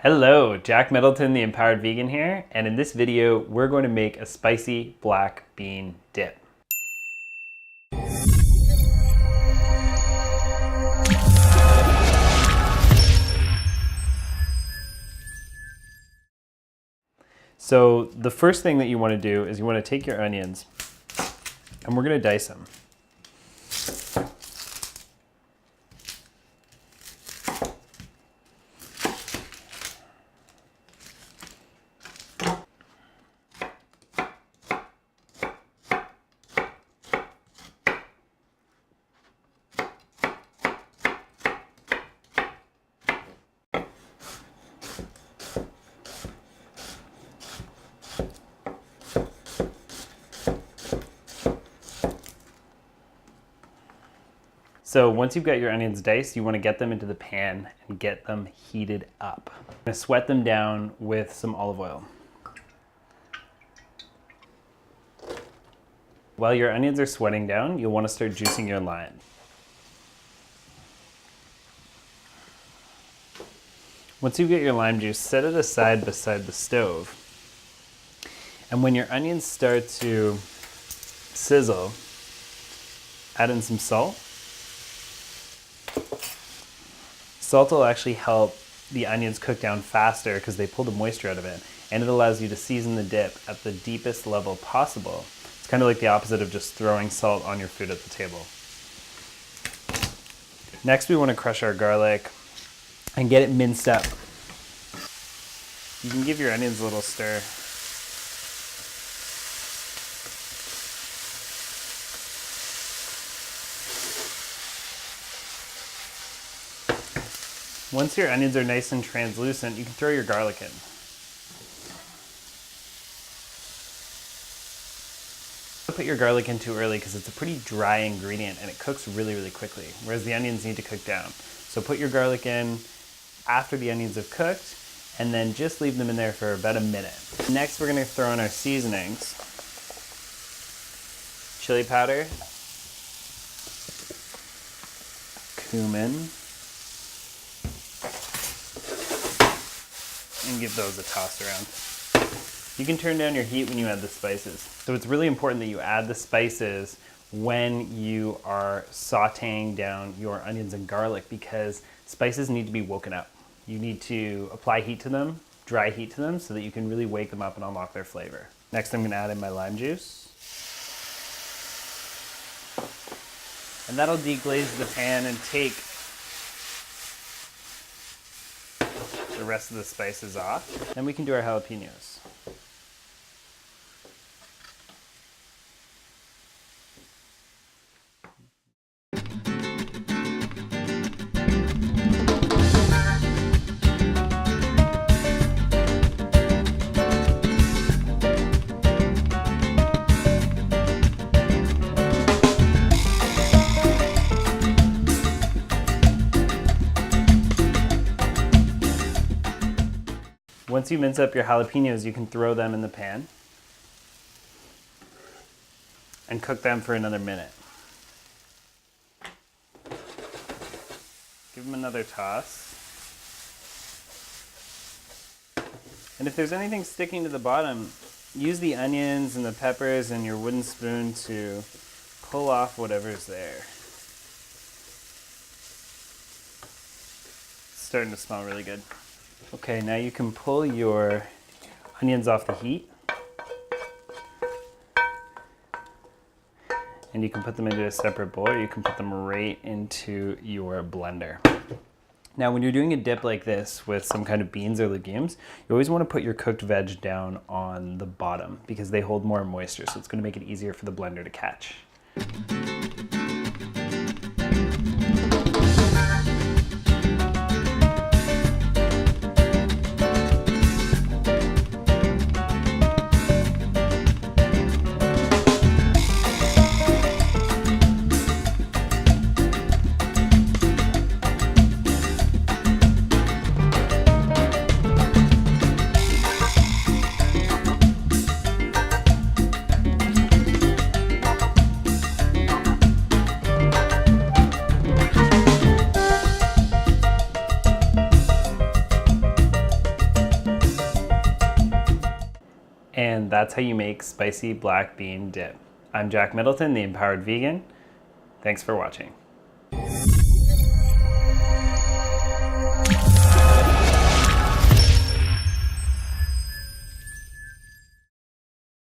Hello, Jack Middleton, the Empowered Vegan here, and in this video, we're going to make a spicy black bean dip. So the first thing that you want to do is you want to take your onions, and we're going to dice them. So once you've got your onions diced, you want to get them into the pan and get them heated up. I'm going to sweat them down with some olive oil. While your onions are sweating down, you'll want to start juicing your lime. Once you get your lime juice, set it aside beside the stove. And when your onions start to sizzle, add in some salt. Salt will actually help the onions cook down faster because they pull the moisture out of it, and it allows you to season the dip at the deepest level possible. It's kind of like the opposite of just throwing salt on your food at the table. Next, we want to crush our garlic and get it minced up. You can give your onions a little stir. Once your onions are nice and translucent, you can throw your garlic in. Don't put your garlic in too early because it's a pretty dry ingredient and it cooks really, really quickly, whereas the onions need to cook down. So put your garlic in after the onions have cooked and then just leave them in there for about a minute. Next, we're going to throw in our seasonings. Chili powder, cumin, and give those a toss around. You can turn down your heat when you add the spices. So it's really important that you add the spices when you are sauteing down your onions and garlic because spices need to be woken up. You need to apply heat to them, dry heat to them, so that you can really wake them up and unlock their flavor. Next, I'm going to add in my lime juice. And that'll deglaze the pan and take the rest of the spices off. Then we can do our jalapenos. Once you mince up your jalapenos, you can throw them in the pan and cook them for another minute. Give them another toss. And if there's anything sticking to the bottom, use the onions and the peppers and your wooden spoon to pull off whatever's there. It's starting to smell really good. Okay, now you can pull your onions off the heat and you can put them into a separate bowl or you can put them right into your blender. Now when you're doing a dip like this with some kind of beans or legumes, you always want to put your cooked veg down on the bottom because they hold more moisture, so it's going to make it easier for the blender to catch. And that's how you make spicy black bean dip. I'm Jack Middleton, the Empowered Vegan. Thanks for watching.